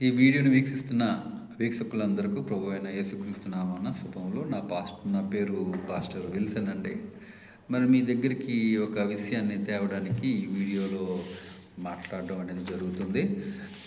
ఈ వీడియోని వీక్షిస్తున్న వీక్షకులందరికీ ప్రభు అయిన యేసుక్రీస్తు నామాన శుభములు. నా పేరు పాస్టర్ విల్సన్ అండి. మరి మీ దగ్గరికి ఒక విషయాన్ని తేవడానికి ఈ వీడియోలో మాట్లాడడం అనేది జరుగుతుంది.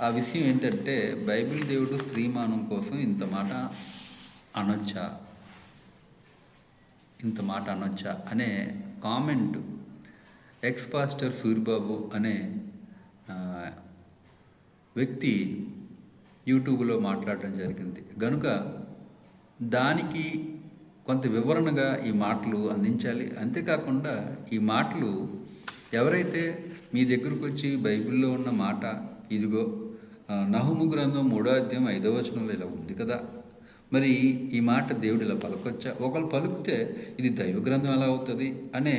ఆ విషయం ఏంటంటే, బైబిల్ దేవుడు స్త్రీమానం కోసం ఇంత మాట అనొచ్చా అనే కామెంట్ ఎక్స్ పాస్టర్ సూరిబాబు అనే వ్యక్తి యూట్యూబ్లో మాట్లాడడం జరిగింది. గనుక దానికి కొంత వివరణగా ఈ మాటలు అందించాలి. అంతేకాకుండా ఈ మాటలు ఎవరైతే మీ దగ్గరకు వచ్చి బైబిల్లో ఉన్న మాట ఇదిగో నహుము గ్రంథం 3వ అధ్యాయం 5వ వచనంలో ఇలా ఉంది కదా, మరి ఈ మాట దేవుడు ఇలా పలకొచ్చా, ఒకళ్ళు పలుకుతే ఇది దైవ గ్రంథం ఎలా అవుతుంది అనే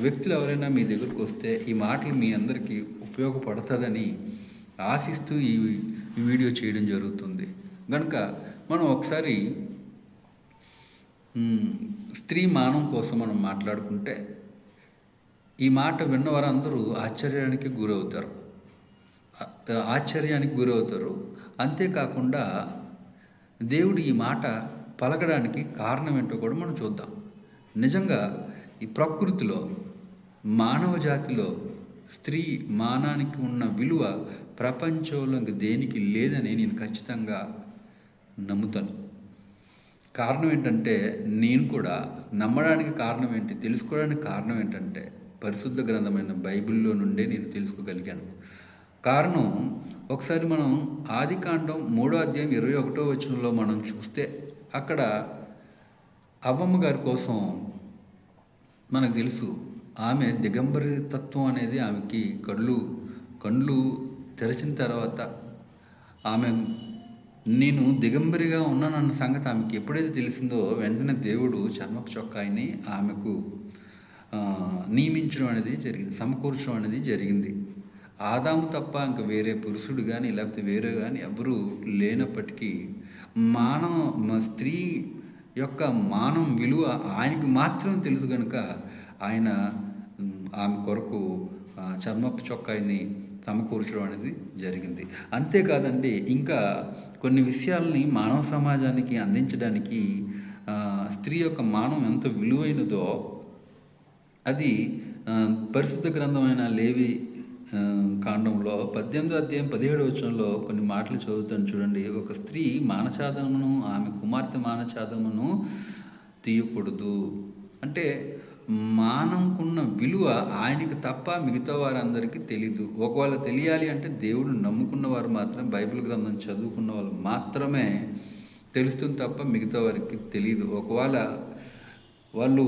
వ్యక్తులు ఎవరైనా మీ దగ్గరకు వస్తే ఈ మాటలు మీ అందరికీ ఉపయోగపడుతుందని ఆశిస్తూ ఈ వీడియో చేయడం జరుగుతుంది. కనుక మనం ఒకసారి స్త్రీ మానం కోసం మనం మాట్లాడుకుంటే, ఈ మాట విన్న వారందరూ ఆశ్చర్యానికి గురవుతారు. అంతేకాకుండా దేవుడు ఈ మాట పలకడానికి కారణం ఏంటో కూడా మనం చూద్దాం. నిజంగా ఈ ప్రకృతిలో మానవ జాతిలో స్త్రీ మానానికి ఉన్న విలువ ప్రపంచంలో దేనికి లేదని నేను ఖచ్చితంగా నమ్ముతాను. కారణం ఏంటంటే, నేను కూడా నమ్మడానికి కారణం ఏంటి, తెలుసుకోవడానికి కారణం ఏంటంటే, పరిశుద్ధ గ్రంథమైన బైబిల్లో నుండే నేను తెలుసుకోగలిగాను. కారణం, ఒకసారి మనం ఆదికాండం 3వ అధ్యాయం 21వ వచనంలో మనం చూస్తే, అక్కడ అవ్వమ్మ గారి కోసం మనకు తెలుసు, ఆమె దిగంబరి తత్వం అనేది ఆమెకి కళ్ళు తెరచిన తర్వాత ఆమె నేను దిగంబరిగా ఉన్నానన్న సంగతి ఆమెకి ఎప్పుడైతే తెలిసిందో, వెంటనే దేవుడు చర్మపు చొక్కాయిని ఆమెకు నియమించడం అనేది జరిగింది, సమకూర్చడం అనేది జరిగింది. ఆదాము తప్ప ఇంక వేరే పురుషుడు కానీ లేకపోతే వేరే కానీ ఎవరు లేనప్పటికీ స్త్రీ యొక్క మానం విలువ ఆయనకు మాత్రం తెలుసు. కనుక ఆయన ఆమె కొరకు చర్మపు చొక్కాయిని సమకూర్చడం అనేది జరిగింది. అంతేకాదండి, ఇంకా కొన్ని విషయాల్ని మానవ సమాజానికి అందించడానికి స్త్రీ యొక్క మానం ఎంత విలువైనదో అది పరిశుద్ధ గ్రంథమైన లేవి కాండంలో 18వ అధ్యాయం 17వ వచనంలో కొన్ని మాటలు చదువుతాను చూడండి. ఒక స్త్రీ మానఛాదనమును ఆమె కుమార్తె మానఛాదమును తీయకూడదు అంటే, మానంకున్న విలువ ఆయనకి తప్ప మిగతా వారందరికీ తెలీదు. ఒకవేళ తెలియాలి అంటే దేవుడు నమ్ముకున్న వారు మాత్రమే, బైబిల్ గ్రంథం చదువుకున్న వాళ్ళు మాత్రమే తెలుస్తుంది తప్ప మిగతా వారికి తెలియదు. ఒకవేళ వాళ్ళు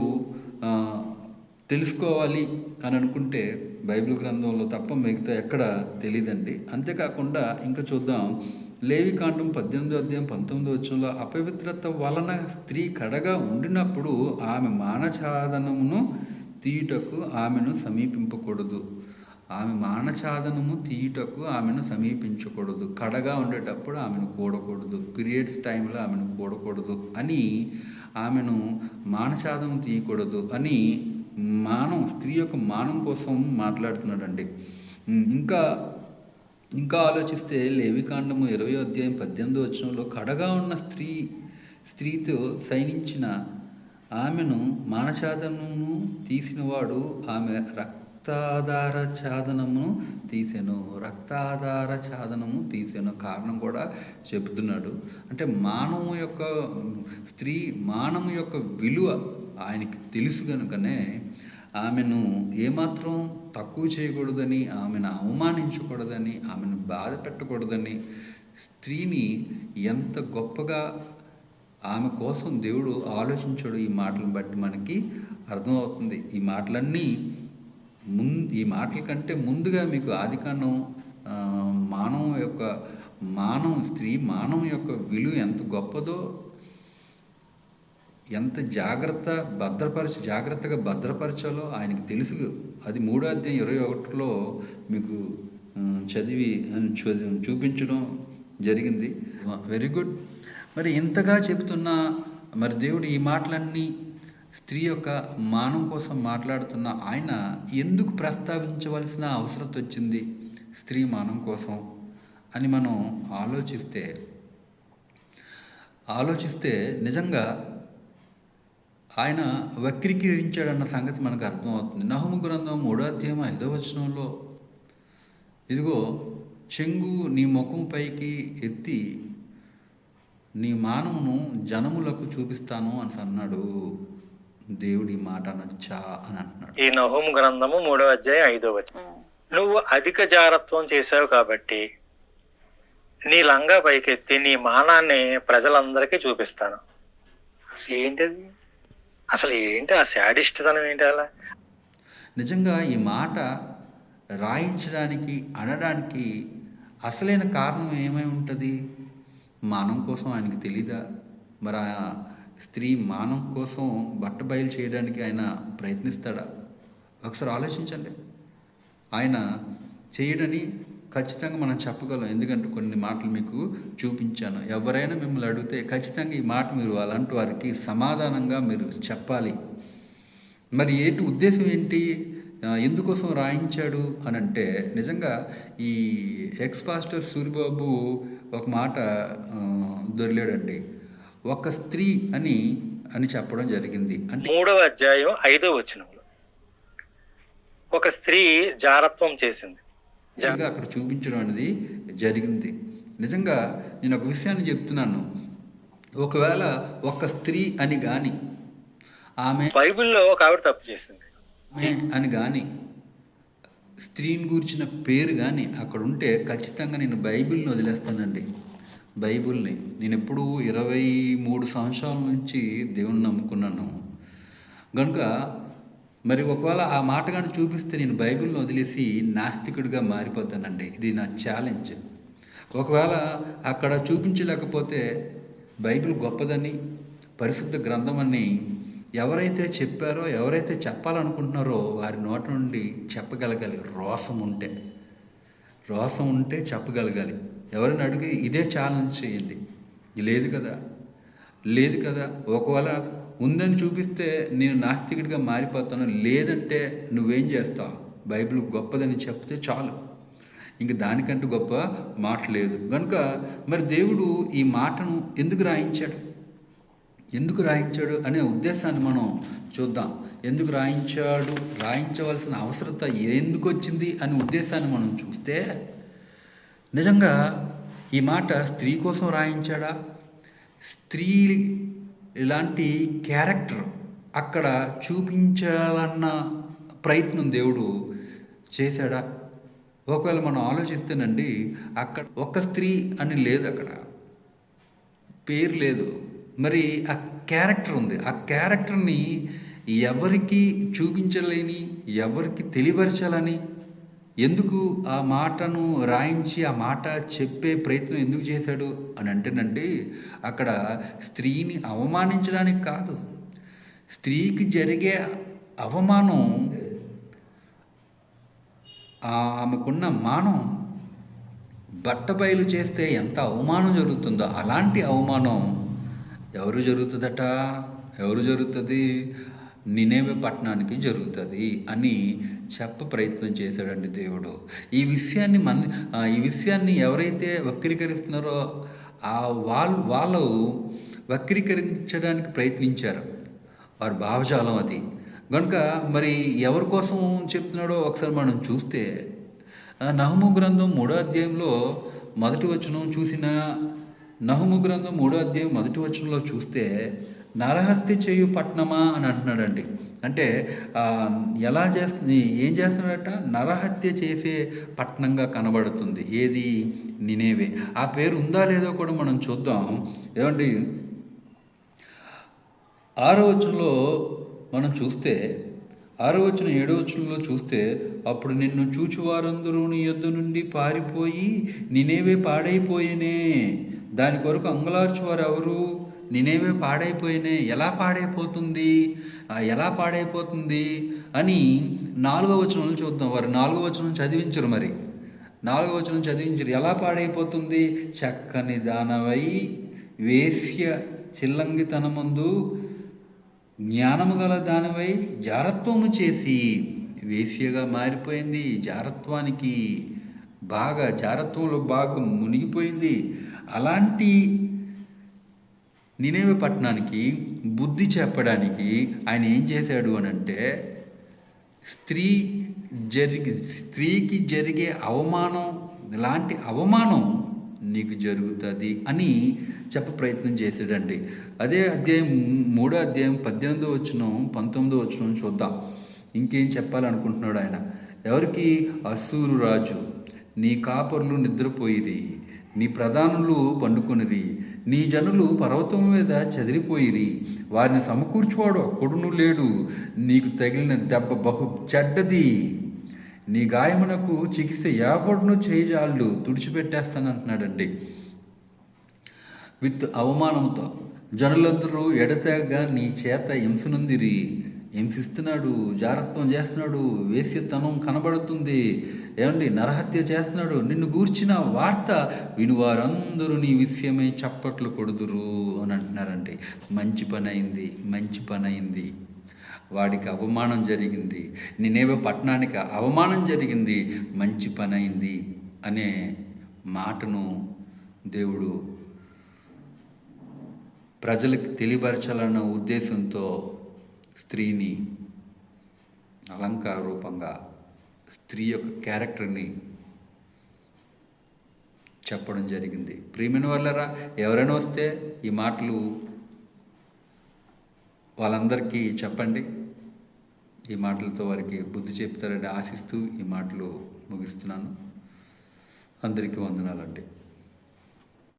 తెలుసుకోవాలి అని అనుకుంటే బైబిల్ గ్రంథంలో తప్ప మిగతా ఎక్కడ తెలియదండి. అంతేకాకుండా ఇంకా చూద్దాం, లేవికాండం 18వ అధ్యాయం 19వ వచనంలో, అపవిత్రత వలన స్త్రీ కడగా ఉండినప్పుడు ఆమె మానఛాదనమును తీయుటకు ఆమెను సమీపింపకూడదు. ఆమె మానఛాదనము తీయుటకు ఆమెను సమీపించకూడదు. కడగా ఉండేటప్పుడు ఆమెను కూడకూడదు, పీరియడ్స్ టైంలో ఆమెను కూడకూడదు అని, ఆమెను మానఛాదనం తీయకూడదు అని స్త్రీ యొక్క మానం కోసం మాట్లాడుతున్నాడండి. ఇంకా ఆలోచిస్తే లేవికాండము 20వ అధ్యాయం 18వ వచనంలో, కడగా ఉన్న స్త్రీతో శయనించిన ఆమెను మానఛాదనమును తీసినవాడు ఆమె రక్తాధార ఛాదనము తీసెను. కారణం కూడా చెబుతున్నాడు. అంటే స్త్రీ మానము యొక్క విలువ ఆయనకి తెలుసు కనుకనే ఆమెను ఏమాత్రం తక్కువ చేయకూడదని, ఆమెను అవమానించకూడదని, ఆమెను బాధ పెట్టకూడదని, స్త్రీని ఎంత గొప్పగా ఆమె కోసం దేవుడు ఆలోచించాడు ఈ మాటలను బట్టి మనకి అర్థమవుతుంది. ఈ మాటల కంటే ముందుగా మీకు ఆదికాండం స్త్రీ మానవం యొక్క విలువ ఎంత గొప్పదో, ఎంత జాగ్రత్తగా భద్రపరచాలో ఆయనకి తెలుసు. అది 3వ అధ్యాయం 21లో మీకు చూపించడం జరిగింది. Very good. మరి ఇంతగా చెబుతున్నా మరి దేవుడు ఈ మాటలన్నీ స్త్రీ యొక్క మానం కోసం మాట్లాడుతున్న ఆయన ఎందుకు ప్రస్తావించవలసిన అవసరం వచ్చింది స్త్రీ మానం కోసం అని మనం ఆలోచిస్తే ఆలోచిస్తే నిజంగా ఆయన వక్రీకరించాడన్న సంగతి మనకు అర్థమవుతుంది. నహుము గ్రంథం 3వ అధ్యాయం 5వ వచనంలో, ఇదిగో చెంగు నీ ముఖం పైకి ఎత్తి నీ మానమును జనములకు చూపిస్తాను అని అన్నాడు. దేవుడి మాట అనొచ్చా అని అంటున్నాడు. ఈ నహూము గ్రంథము 3వ అధ్యాయం 5వ వచనం. నువ్వు అధిక జారత్వం చేశావు కాబట్టి నీ లంగా పైకెత్తి నీ మానాన్ని ప్రజలందరికీ చూపిస్తాను. అసలు ఏంటది? అసలు ఏంటి ఆ శాడిస్ట్తనం ఏంటి? అలా నిజంగా ఈ మాట రాయించడానికి, అనడానికి అసలైన కారణం ఏమై ఉంటుంది? మానం కోసం ఆయనకి తెలీదా? మరి ఆ స్త్రీ మానం కోసం బట్టబయలు చేయడానికి ఆయన ప్రయత్నిస్తాడా? ఒకసారి ఆలోచించండి. ఆయన చేయడని ఖచ్చితంగా మనం చెప్పగలం. ఎందుకంటే కొన్ని మాటలు మీకు చూపించాను. ఎవరైనా మిమ్మల్ని అడిగితే ఖచ్చితంగా ఈ మాట మీరు అలాంటి వారికి సమాధానంగా మీరు చెప్పాలి. మరి ఏంటి ఉద్దేశం ఏంటి? ఎందుకోసం రాయించాడు అని అంటే, నిజంగా ఈ ఎక్స్ పాస్టర్ సూరిబాబు ఒక మాట దొరిలాడండి. ఒక స్త్రీ అని చెప్పడం జరిగింది. అంటే 3వ అధ్యాయం 5వ వచనంలో ఒక స్త్రీ జారత్వం చేసింది. నిజంగా అక్కడ చూపించడం అనేది జరిగింది. నిజంగా నేను ఒక విషయాన్ని చెప్తున్నాను. ఒకవేళ ఒక స్త్రీ అని కానీ, ఆమె బైబిల్లో ఒక ఆవిడ తప్పు చేసింది అని కానీ, స్త్రీని గురించిన పేరు కానీ అక్కడ ఉంటే ఖచ్చితంగా నేను బైబిల్ని వదిలేస్తానండి. బైబిల్ని నేను ఎప్పుడు 23 సంవత్సరాల నుంచి దేవుణ్ణి నమ్ముకున్నాను కనుక, మరి ఒకవేళ ఆ మాట కానీ చూపిస్తే నేను బైబిల్ని వదిలేసి నాస్తికుడిగా మారిపోతానండి. ఇది నా ఛాలెంజ్. ఒకవేళ అక్కడ చూపించలేకపోతే బైబిల్ గొప్పదని, పరిశుద్ధ గ్రంథం అని ఎవరైతే చెప్పారో, ఎవరైతే చెప్పాలనుకుంటున్నారో వారి నోట నుండి చెప్పగలగాలి. రోసం ఉంటే చెప్పగలగాలి. ఎవరైనా అడిగి ఇదే ఛాలెంజ్ చేయండి. లేదు కదా ఒకవేళ ఉందని చూపిస్తే నేను నాస్తికుడిగా మారిపోతాను. లేదంటే నువ్వేం చేస్తావు? బైబిల్ గొప్పదని చెప్తే చాలు. ఇంక దానికంటూ గొప్ప మాట లేదు. కనుక మరి దేవుడు ఈ మాటను ఎందుకు రాయించాడు అనే ఉద్దేశాన్ని మనం చూద్దాం. ఎందుకు రాయించవలసిన అవసరత ఎందుకు వచ్చింది అనే ఉద్దేశాన్ని మనం చూస్తే, నిజంగా ఈ మాట స్త్రీ కోసం రాయించాడా? స్త్రీ ఇలాంటి క్యారెక్టర్ అక్కడ చూపించాలన్న ప్రయత్నం దేవుడు చేశాడా? ఒకవేళ మనం ఆలోచిస్తేనండి, అక్కడ ఒక్క స్త్రీ అని లేదు, అక్కడ పేరు లేదు. మరి ఆ క్యారెక్టర్ ఉంది. ఆ క్యారెక్టర్ని ఎవరికి చూపించలేని, ఎవరికి తెలియపరచాలని ఎందుకు ఆ మాటను రాయించి ఆ మాట చెప్పే ప్రయత్నం ఎందుకు చేశాడు అని అంటేనండి, అక్కడ స్త్రీని అవమానించడానికి కాదు. స్త్రీకి జరిగే అవమానం, ఆమెకున్న మానం బట్టబయలు చేస్తే ఎంత అవమానం జరుగుతుందో అలాంటి అవమానం ఎవరు జరుగుతుంది? నినేవే పట్టణానికి జరుగుతుంది అని ప్రయత్నం చేశాడండి దేవుడు. ఈ విషయాన్ని ఎవరైతే వక్రీకరిస్తున్నారో వాళ్ళు వక్రీకరించడానికి ప్రయత్నించారు. వారి భావజాలం అది. కనుక మరి ఎవరి కోసం చెప్తున్నాడో ఒకసారి మనం చూస్తే, నహూము గ్రంథం 3వ అధ్యాయంలో మొదటి వచనం నహూము గ్రంథం 3వ అధ్యాయం మొదటి వచనంలో చూస్తే, నరహత్య చేయు పట్టణమా అని అంటున్నాడండి. అంటే ఏం చేస్తున్నాడట? నరహత్య చేసే పట్టణంగా కనబడుతుంది. ఏది? నినేవే. ఆ పేరు ఉందా లేదో కూడా మనం చూద్దాం. ఏమండి, 6వ వచనంలో మనం చూస్తే, 6వ వచనం 7వ వచనంలో చూస్తే, అప్పుడు నిన్ను చూచువారందరూ నీ యొద్ద నుండి పారిపోయి నినేవే పాడైపోయేనే, దాని కొరకు అంగలార్చువారు ఎవరు? నినేవే పాడైపోయినే. ఎలా పాడైపోతుంది అని 4వ వచనంలో చూద్దాం. వారు 4వ వచనం చదివించరు. మరి 4వ వచనం చదివించరు. ఎలా పాడైపోతుంది? చక్కని దానవై వేశ్య చిల్లంగితనమందు జ్ఞానము గల దానవై జారత్వము చేసి వేశ్యగా మారిపోయింది. జారత్వానికి బాగా జారత్వంలో బాగా మునిగిపోయింది. అలాంటి నినేవే పట్టణానికి బుద్ధి చెప్పడానికి ఆయన ఏం చేశాడు అని అంటే, స్త్రీకి జరిగే అవమానం, ఇలాంటి అవమానం నీకు జరుగుతుంది అని ప్రయత్నం చేశాడండి. అదే అధ్యాయం 3వ అధ్యాయం 18వ వచనం 19వ వచనం చూద్దాం. ఇంకేం చెప్పాలనుకుంటున్నాడు ఆయన? ఎవరికి? అశ్షూరు రాజు, నీ కాపరులు నిద్రపోయిరి, నీ ప్రధానులు పండుకొనిరి, నీ జనులు పర్వతం మీద చెదిరిపోయిరి, వారిని సమకూర్చువాడు ఒక్కడును లేడు, నీకు తగిలిన దెబ్బ బహు చెడ్డది, నీ గాయమునకు చికిత్స ఎవడును చేయజాళ్ళు, తుడిచిపెట్టేస్తానంటున్నాడండి. విత్ అవమానంతో జనులందరూ ఎడతెగగా నీ చేత హింసనుందిరి. హింసిస్తున్నాడు, జారత్వం చేస్తున్నాడు, వేశ్యతనం కనబడుతుంది, ఏమండి నరహత్య చేస్తున్నాడు. నిన్ను గూర్చిన వార్త వినువారందరూ నీ విషయమై చప్పట్లు కొడుదురు అని అంటున్నారండి. మంచి పని అయింది, మంచి పని అయింది. వాడికి అవమానం జరిగింది, నినేవే పట్టణానికి అవమానం జరిగింది, మంచి పని అయింది అనే మాటను దేవుడు ప్రజలకు తెలియపరచాలన్న ఉద్దేశంతో స్త్రీని అలంకార రూపంగా, స్త్రీ యొక్క క్యారెక్టర్ని చెప్పడం జరిగింది. ప్రియమైన వాళ్ళరా, ఎవరైనా వస్తే ఈ మాటలు వాళ్ళందరికీ చెప్పండి. ఈ మాటలతో వారికి బుద్ధి చెప్తారని ఆశిస్తూ ఈ మాటలు ముగిస్తున్నాను. అందరికీ వందనాలండి.